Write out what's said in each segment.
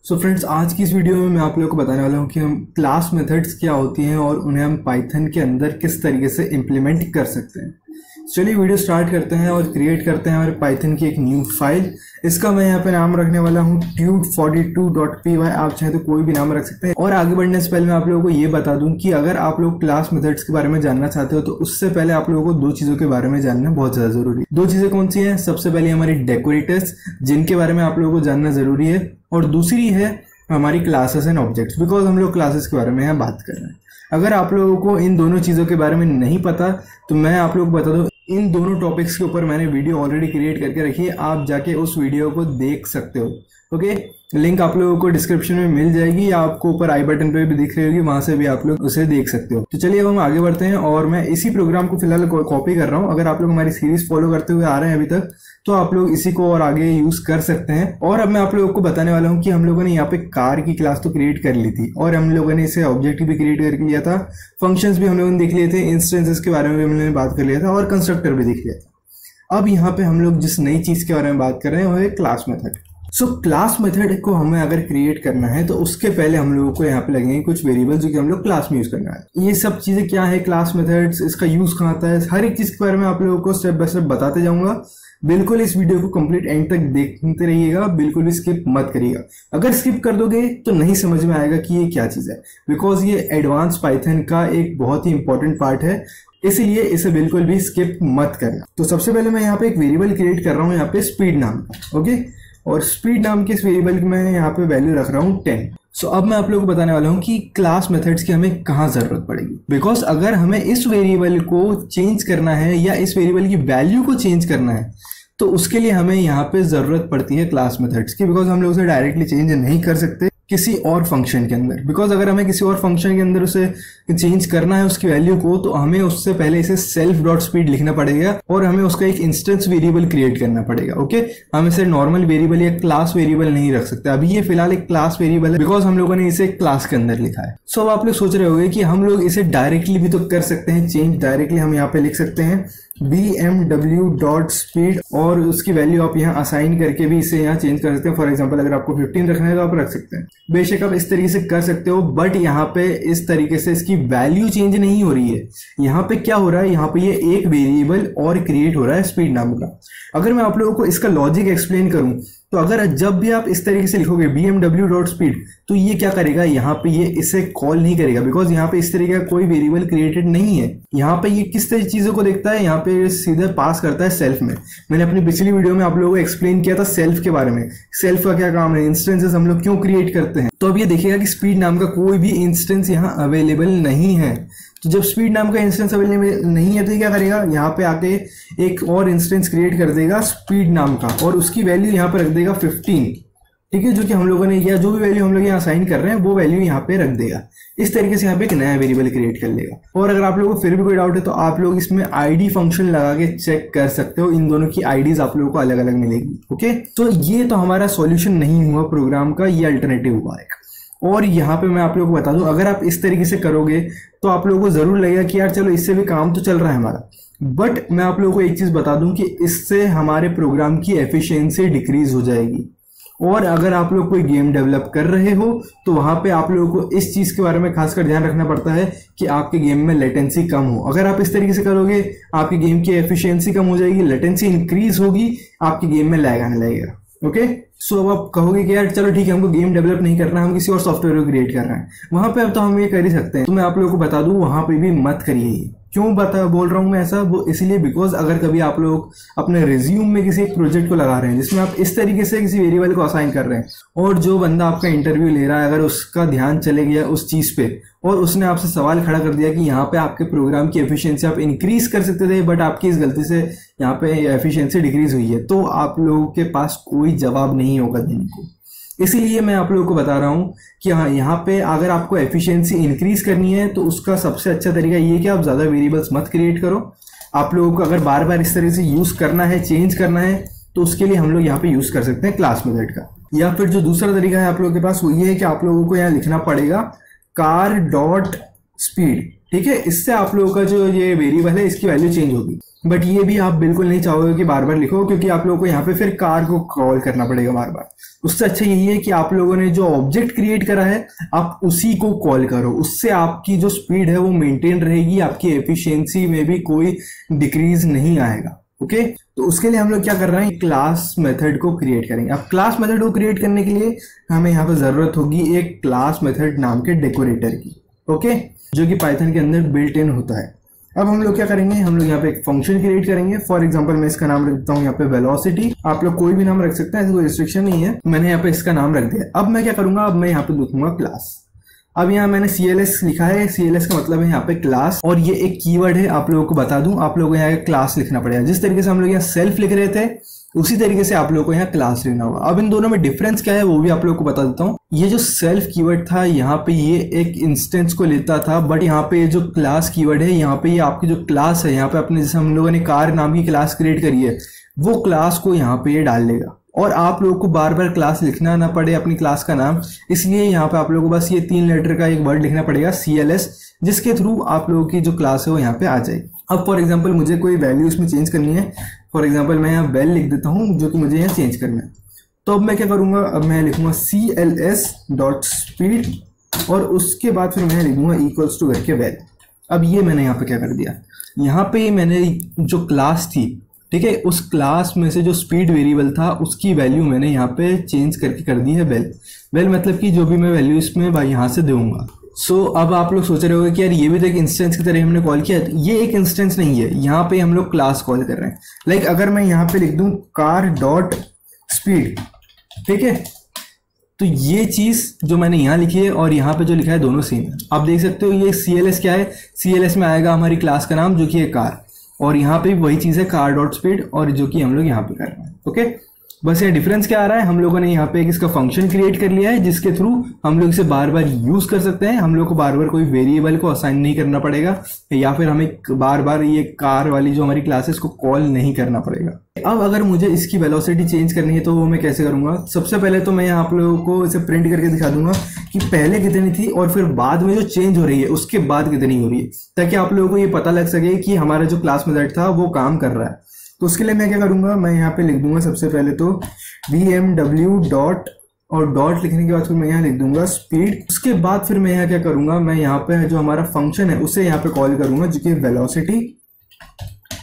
So friends, आज की इस वीडियो में मैं आप लोगों को बताने वाला हूँ कि हम क्लास मेथड्स क्या होती हैं और उन्हें हम पाइथन के अंदर किस तरीके से इम्प्लीमेंट कर सकते हैं। चलिए वीडियो स्टार्ट करते हैं और क्रिएट करते हैं हमारे पाइथन की एक न्यू फाइल। इसका मैं यहाँ पे नाम रखने वाला हूँ tude42.py। आप चाहे तो कोई भी नाम रख सकते हैं। और आगे बढ़ने से पहले मैं आप लोगों को ये बता दूं कि अगर आप लोग क्लास मेथड्स के बारे में जानना चाहते हो तो उससे पहले आप लोगों को दो चीज़ों के बारे में जानना बहुत ज़्यादा जरूरी है। दो चीज़ें कौन सी हैं? सबसे पहले हमारी डेकोरेटर्स, जिनके बारे में आप लोगों को जानना जरूरी है, और दूसरी है हमारी क्लासेस एंड ऑब्जेक्ट्स, बिकॉज हम लोग क्लासेस के बारे में यहाँ बात कर रहे हैं। अगर आप लोगों को इन दोनों चीज़ों के बारे में नहीं पता तो मैं आप लोगों को बता दूं, इन दोनों टॉपिक्स के ऊपर मैंने वीडियो ऑलरेडी क्रिएट करके रखी है। आप जाके उस वीडियो को देख सकते हो। ओके, लिंक आप लोगों को डिस्क्रिप्शन में मिल जाएगी या आपको ऊपर आई बटन पे भी दिख रही होगी, वहां से भी आप लोग उसे देख सकते हो। तो चलिए अब हम आगे बढ़ते हैं और मैं इसी प्रोग्राम को फिलहाल कॉपी कर रहा हूँ। अगर आप लोग हमारी सीरीज फॉलो करते हुए आ रहे हैं अभी तक तो आप लोग इसी को और आगे यूज कर सकते हैं। और अब मैं आप लोगों को बताने वाला हूँ कि हम लोगों ने यहाँ पे कार की क्लास तो क्रिएट कर ली थी और हम लोगों ने इसे ऑब्जेक्ट भी क्रिएट कर लिया था, फंक्शंस भी हम लोगों ने देख लिए थे, इंस्टेंसेस के बारे में भी हमने बात कर लिया था और कंस्ट्रक्टर भी देख लिया था। अब यहाँ पे हम लोग जिस नई चीज के बारे में बात कर रहे हैं वो है class method. So class method को हमें अगर क्रिएट करना है तो उसके पहले हम लोगों को यहाँ पे लगेंगे कुछ वेरिएबल जो कि हम लोग क्लास में यूज करना है। ये सब चीजें क्या है क्लास मेथड्स, इसका यूज कहाँ आता है, हर एक चीज के बारे में आप लोगों को स्टेप बाय स्टेप बताते जाऊंगा। बिल्कुल इस वीडियो को कंप्लीट एंड तक देखते रहिएगा, बिल्कुल भी स्किप मत करिएगा। अगर स्किप कर दोगे तो नहीं समझ में आएगा कि ये क्या चीज है, बिकॉज ये एडवांस पाइथन का एक बहुत ही इंपॉर्टेंट पार्ट है, इसलिए इसे बिल्कुल भी स्किप मत करना। तो सबसे पहले मैं यहाँ पे एक वेरिएबल क्रिएट कर रहा हूँ यहाँ पे स्पीड नाम का। ओके, और स्पीड नाम के इस वेरिएबल की मैं यहाँ पे वैल्यू रख रहा हूँ 10। सो अब मैं आप लोगों को बताने वाला हूँ कि क्लास मेथड्स की हमें कहाँ जरूरत पड़ेगी, बिकॉज अगर हमें इस वेरिएबल को चेंज करना है या इस वेरिएबल की वैल्यू को चेंज करना है तो उसके लिए हमें यहाँ पे जरूरत पड़ती है क्लास मेथड्स की, बिकॉज हम लोग उसे डायरेक्टली चेंज नहीं कर सकते किसी और फंक्शन के अंदर। बिकॉज अगर हमें किसी और फंक्शन के अंदर उसे चेंज करना है उसकी वैल्यू को, तो हमें उससे पहले इसे सेल्फ डॉट स्पीड लिखना पड़ेगा और हमें उसका एक इंस्टेंस वेरिएबल क्रिएट करना पड़ेगा। ओके, हम इसे नॉर्मल वेरिएबल या क्लास वेरिएबल नहीं रख सकते। अभी ये फिलहाल एक क्लास वेरिएबल है बिकॉज हम लोगों ने इसे क्लास के अंदर लिखा है। सो अब आप लोग सोच रहे होंगे कि हम लोग इसे डायरेक्टली भी तो कर सकते हैं चेंज। डायरेक्टली हम यहाँ पे लिख सकते हैं bmw.speed और उसकी वैल्यू आप यहाँ असाइन करके भी इसे यहाँ चेंज कर सकते हैं। फॉर एग्जांपल अगर आपको 15 रखना है तो आप रख सकते हैं। बेशक आप इस तरीके से कर सकते हो, बट यहाँ पे इस तरीके से इसकी वैल्यू चेंज नहीं हो रही है। यहाँ पे क्या हो रहा है, यहाँ पे ये एक वेरिएबल और क्रिएट हो रहा है स्पीड नाम का। अगर मैं आप लोगों को इसका लॉजिक एक्सप्लेन करूं तो अगर जब भी आप इस तरीके से लिखोगे bmw.speed तो ये क्या करेगा, यहाँ पे ये इसे कॉल नहीं करेगा, बिकॉज यहाँ पे इस तरीके का कोई वेरिएबल क्रिएटेड नहीं है। यहाँ पे ये किस तरह चीजों को देखता है, यहाँ पे सीधे पास करता है सेल्फ में। मैंने अपनी पिछली वीडियो में आप लोगों को एक्सप्लेन किया था सेल्फ के बारे में, सेल्फ का क्या काम है, इंस्टेंसेस हम लोग क्यों क्रिएट करते हैं। तो अब ये देखिएगा कि स्पीड नाम का कोई भी इंस्टेंस यहाँ अवेलेबल नहीं है। तो जब स्पीड नाम का इंस्टेंस अवेलेबल नहीं है तो क्या करेगा, यहाँ पे आके एक और इंस्टेंस क्रिएट कर देगा स्पीड नाम का और उसकी वैल्यू यहाँ पे रख देगा 15। ठीक है, जो कि हम लोगों ने किया, जो भी वैल्यू हम लोग यहाँ असाइन कर रहे हैं वो वैल्यू यहाँ पे रख देगा। इस तरीके से यहाँ पे एक नया वेरिएबल क्रिएट कर लेगा। और अगर आप लोगों को फिर भी कोई डाउट है तो आप लोग इसमें आईडी फंक्शन लगा के चेक कर सकते हो। इन दोनों की आईडीज आप लोगों को अलग अलग मिलेगी। ओके, तो ये तो हमारा सॉल्यूशन नहीं हुआ प्रोग्राम का, ये अल्टरनेटिव हुआ एक। और यहाँ पे मैं आप लोगों को बता दूं, अगर आप इस तरीके से करोगे तो आप लोगों को जरूर लगेगा कि यार चलो इससे भी काम तो चल रहा है हमारा, बट मैं आप लोगों को एक चीज बता दूं कि इससे हमारे प्रोग्राम की एफिशिएंसी डिक्रीज हो जाएगी। और अगर आप लोग कोई गेम डेवलप कर रहे हो तो वहां पे आप लोगों को इस चीज के बारे में खासकर ध्यान रखना पड़ता है कि आपके गेम में लेटेंसी कम हो। अगर आप इस तरीके से करोगे आपकी गेम की एफिशिएंसी कम हो जाएगी, लेटेंसी इंक्रीज होगी, आपके गेम में लैग आने लगेगा। ओके, सो अब आप कहोगे कि यार चलो ठीक है, हमको गेम डेवलप नहीं करना, हम किसी और सॉफ्टवेयर को क्रिएट कर रहे हैं, वहां पे अब तो हम ये कर ही सकते हैं। तो मैं आप लोगों को बता दूं वहां पे भी मत करिए। क्यों बोल रहा हूँ मैं ऐसा, वो इसलिए बिकॉज अगर कभी आप लोग अपने रिज्यूम में किसी एक प्रोजेक्ट को लगा रहे हैं जिसमें आप इस तरीके से किसी वेरिएबल को असाइन कर रहे हैं और जो बंदा आपका इंटरव्यू ले रहा है अगर उसका ध्यान चले गया उस चीज पे और उसने आपसे सवाल खड़ा कर दिया कि यहाँ पे आपके प्रोग्राम की एफिशिएंसी आप इंक्रीज कर सकते थे बट आपकी इस गलती से यहाँ पे एफिशिएंसी डिक्रीज हुई है, तो आप लोगों के पास कोई जवाब नहीं होगा देने को। इसीलिए मैं आप लोगों को बता रहा हूँ कि हाँ, यहाँ पे अगर आपको एफिशिएंसी इंक्रीज करनी है तो उसका सबसे अच्छा तरीका ये है कि आप ज्यादा वेरिएबल्स मत क्रिएट करो। आप लोगों को अगर बार बार इस तरह से यूज करना है, चेंज करना है, तो उसके लिए हम लोग यहाँ पे यूज कर सकते हैं क्लास मेथड का। या फिर जो दूसरा तरीका है आप लोगों के पास वो ये है कि आप लोगों को यहाँ लिखना पड़ेगा car.speed। ठीक है, इससे आप लोगों का जो ये वेरिएबल है इसकी वैल्यू चेंज होगी। बट ये भी आप बिल्कुल नहीं चाहोगे कि बार बार लिखो, क्योंकि आप लोगों को यहाँ पे फिर कार को कॉल करना पड़ेगा बार बार। उससे अच्छा यही है कि आप लोगों ने जो ऑब्जेक्ट क्रिएट करा है आप उसी को कॉल करो, उससे आपकी जो स्पीड है वो मेंटेन रहेगी, आपकी एफिशिएंसी में भी कोई डिक्रीज नहीं आएगा। ओके, तो उसके लिए हम लोग क्या कर रहे हैं, क्लास मेथड को क्रिएट करेंगे। अब क्लास मेथड को क्रिएट करने के लिए हमें यहाँ पे जरूरत होगी एक क्लास मेथड नाम के डेकोरेटर की। ओके, जो कि पाइथन के अंदर बिल्ट इन होता है। अब हम लोग क्या करेंगे, हम लोग यहाँ पे एक फंक्शन क्रिएट करेंगे। फॉर एग्जांपल मैं इसका नाम रख देता हूँ यहाँ पे वेलोसिटी। आप लोग कोई भी नाम रख सकते हैं, ऐसा कोई रिस्ट्रिक्शन नहीं है। मैंने यहाँ पे इसका नाम रख दिया। अब मैं क्या करूंगा, अब मैं यहाँ पे लिखूंगा क्लास। अब यहाँ मैंने CLS लिखा है, CLS का मतलब है यहाँ पे क्लास, और ये एक कीवर्ड है। आप लोगों को बता दूं, आप लोगों को यहाँ क्लास लिखना पड़ेगा। जिस तरीके से हम लोग यहाँ सेल्फ लिख रहे थे उसी तरीके से आप लोगों को यहाँ क्लास लिखना होगा। अब इन दोनों में डिफरेंस क्या है वो भी आप लोगों को बता देता हूँ। ये जो सेल्फ कीवर्ड था यहाँ पे ये एक इंस्टेंस को लेता था, बट यहाँ पे जो क्लास कीवर्ड है यहाँ पे ये आपकी जो क्लास है, यहाँ पे अपने जैसे हम लोगों ने कार नाम की क्लास क्रिएट करी है वो क्लास को यहाँ पे ये डाल लेगा, और आप लोगों को बार बार क्लास लिखना ना पड़े अपनी क्लास का नाम। इसलिए यहाँ पे आप लोगों को बस ये 3 लेटर का एक वर्ड लिखना पड़ेगा CLS, जिसके थ्रू आप लोगों की जो क्लास है वो यहाँ पे आ जाएगी। अब फॉर एग्जांपल मुझे कोई वैल्यू इसमें चेंज करनी है। फॉर एग्जांपल मैं यहाँ वेल लिख देता हूँ, जो कि मुझे यहाँ चेंज करना है। तो अब मैं क्या करूँगा, अब मैं लिखूंगा CLS.speed, और उसके बाद फिर मैं लिखूंगा इक्वल्स टू करके वेल। अब ये मैंने यहाँ पे क्या कर दिया, यहाँ पे मैंने जो क्लास थी, ठीक है, उस क्लास में से जो स्पीड वेरिएबल था उसकी वैल्यू मैंने यहाँ पे चेंज करके कर दी है वेल। वेल मतलब कि जो भी मैं वैल्यू इसमें भाई यहाँ से दूंगा। सो अब आप लोग सोच रहे होंगे कि यार ये भी तो एक इंस्टेंस की तरह हमने कॉल किया है। ये एक इंस्टेंस नहीं है, यहाँ पे हम लोग क्लास कॉल कर रहे हैं। लाइक अगर मैं यहाँ पे लिख दूं car.speed, ठीक है, तो ये चीज जो मैंने यहाँ लिखी है और यहाँ पे जो लिखा है दोनों सेम है। आप देख सकते हो ये CLS क्या है, CLS में आएगा हमारी क्लास का नाम जो कि है कार, और यहाँ पे वही चीज है car.speed, और जो कि हम लोग यहाँ पे कर रहे हैं। ओके, बस ये डिफरेंस क्या आ रहा है, हम लोगों ने यहाँ पे एक इसका फंक्शन क्रिएट कर लिया है जिसके थ्रू हम लोग इसे बार बार यूज कर सकते हैं। हम लोग को बार बार कोई वेरिएबल को असाइन नहीं करना पड़ेगा, या फिर हमें बार बार ये कार वाली जो हमारी क्लास है इसको कॉल नहीं करना पड़ेगा। अब अगर मुझे इसकी वेलोसिटी चेंज करनी है तो वो मैं कैसे करूंगा। सबसे पहले तो मैं आप लोगों को इसे प्रिंट करके दिखा दूंगा कि पहले कितनी थी और फिर बाद में जो चेंज हो रही है उसके बाद कितनी हो रही है, ताकि आप लोगों को ये पता लग सके कि हमारा जो क्लास मेथड था वो काम कर रहा है। तो उसके लिए मैं क्या करूंगा, मैं यहाँ पे लिख दूंगा सबसे पहले तो VMW डॉट, और डॉट लिखने के बाद फिर मैं यहाँ लिख दूंगा स्पीड। उसके बाद फिर मैं यहाँ क्या करूंगा, मैं यहाँ पे जो हमारा फंक्शन है उसे यहाँ पे कॉल करूंगा जो कि वेलोसिटी।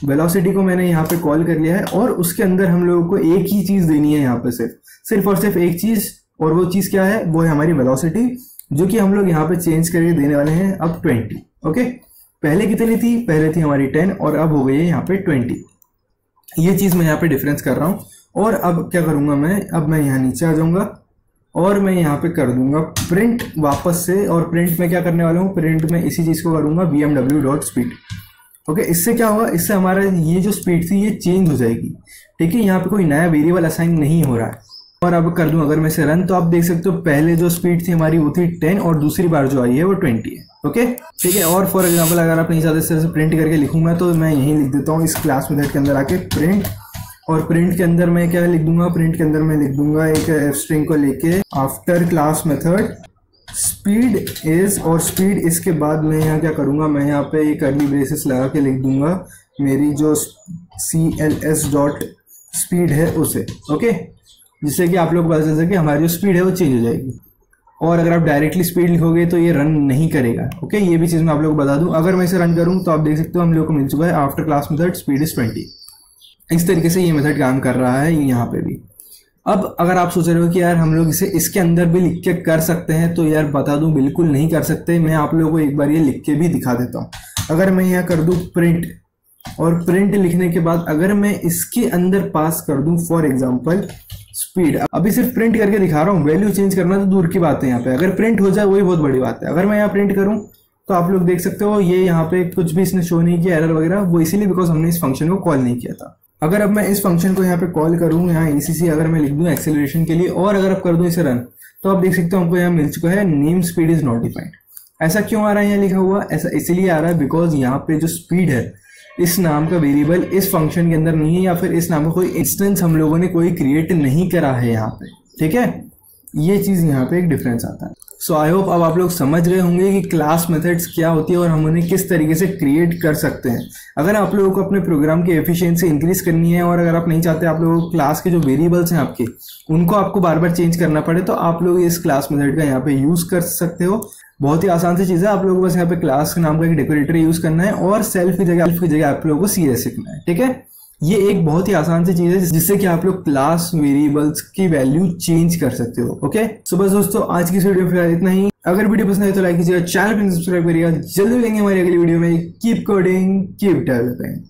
वेलोसिटी को मैंने यहाँ पे कॉल कर लिया है, और उसके अंदर हम लोगों को एक ही चीज देनी है यहाँ पे, सिर्फ और सिर्फ एक चीज, और वो चीज क्या है, वो है हमारी वेलोसिटी, जो कि हम लोग यहाँ पे चेंज करके देने वाले हैं अब 20। ओके, पहले कितनी थी, पहले थी हमारी 10 और अब हो गई है यहाँ पे 20। ये चीज मैं यहाँ पे डिफरेंस कर रहा हूँ। और अब क्या करूंगा मैं, अब मैं यहाँ नीचे आ जाऊंगा और मैं यहाँ पे कर दूंगा प्रिंट वापस से, और प्रिंट में क्या करने वाला हूँ, प्रिंट में इसी चीज को करूंगा VMW.speed। ओके, इससे क्या होगा, इससे हमारा ये जो स्पीड थी ये चेंज हो जाएगी। ठीक है, यहाँ पे कोई नया वेरिएबल असाइन नहीं हो रहा है। और अब कर दूं अगर मैं इसे रन, तो आप देख सकते हो पहले जो स्पीड थी हमारी वो थी 10 और दूसरी बार जो आई है वो 20 है। ओके, ठीक है। और फॉर एग्जांपल अगर आप नहीं चाहते इस तरह से प्रिंट करके लिखूंगा तो मैं यहीं लिख देता हूँ इस क्लास मेथड के अंदर आके प्रिंट, और प्रिंट के अंदर मैं क्या लिख दूंगा, प्रिंट के अंदर मैं लिख दूंगा एक एफ स्ट्रिंग को लेके after class method speed is, और स्पीड इसके बाद मैं यहाँ क्या करूंगा, मैं यहाँ पे एक कर्ली ब्रेसेस लगा के लिख दूंगा मेरी जो CLS.speed है उसे। ओके, जिससे कि आप लोग को पता चल सके हमारी जो स्पीड है वो चेंज हो जाएगी। और अगर आप डायरेक्टली स्पीड लिखोगे तो ये रन नहीं करेगा। ओके, ये भी चीज़ मैं आप लोगों को बता दूं। अगर मैं इसे रन करूं तो आप देख सकते हो हम लोग को मिल चुका है after class method speed is 20। इस तरीके से ये मेथड काम कर रहा है यहाँ पे भी। अब अगर आप सोच रहे हो कि यार हम लोग इसे इसके अंदर भी लिख के कर सकते हैं, तो यार बता दूं बिल्कुल नहीं कर सकते। मैं आप लोगों को एक बार ये लिख के भी दिखा देता हूँ। अगर मैं यहाँ कर दूं प्रिंट, और प्रिंट लिखने के बाद अगर मैं इसके अंदर पास कर दूं फॉर एग्जांपल स्पीड, अभी सिर्फ प्रिंट करके दिखा रहा हूँ, वैल्यू चेंज करना तो दूर की बात है। यहाँ पे अगर प्रिंट हो जाए वही बहुत बड़ी बात है। अगर मैं यहाँ प्रिंट करूँ तो आप लोग देख सकते हो ये यहाँ पे कुछ भी इसने शो नहीं किया एरर वगैरह, वो इसीलिए बिकॉज हमने इस फंक्शन को कॉल नहीं किया था। अगर अब मैं इस फंक्शन को यहाँ पे कॉल करूँ, यहाँ ECC अगर मैं लिख दूँ एक्सेलरेशन के लिए, और अगर आप कर दूँ इसे रन, तो आप देख सकते हो हमको यहाँ मिल चुका है नेम स्पीड इज नोटिफाइड। ऐसा क्यों आ रहा है यहाँ लिखा हुआ, ऐसा इसलिए आ रहा है बिकॉज यहाँ पे जो स्पीड है इस नाम का वेरिएबल इस फंक्शन के अंदर नहीं है, या फिर इस नाम का कोई इंस्टेंस हम लोगों ने कोई क्रिएट नहीं करा है यहाँ पे। ठीक है, ये चीज यहाँ पे एक डिफरेंस आता है। सो आई होप अब आप लोग समझ रहे होंगे कि क्लास मेथड्स क्या होती है और हम उन्हें किस तरीके से क्रिएट कर सकते हैं। अगर आप लोगों को अपने प्रोग्राम की एफिशिएंसी इंक्रीज करनी है और अगर आप नहीं चाहते आप लोगों को क्लास के जो वेरिएबल्स हैं आपके उनको आपको बार बार चेंज करना पड़े, तो आप लोग इस क्लास मेथड का यहाँ पे यूज कर सकते हो। बहुत ही आसान सी चीज़ है, आप लोगों को बस यहाँ पे क्लास नाम का एक डेकोरेटर यूज करना है और सेल्फ की जगह आप लोगों को सीएस सीखना है। ठीक है, ये एक बहुत ही आसान सी चीज है जिससे कि आप लोग क्लास वेरिएबल्स की वैल्यू चेंज कर सकते हो। ओके, सो बस दोस्तों आज की इस वीडियो में इतना ही। अगर वीडियो पसंद आए तो लाइक कीजिएगा, चैनल पर सब्सक्राइब करिएगा। जल्दी मिलेंगे हमारी अगली वीडियो में। Keep coding, keep developing.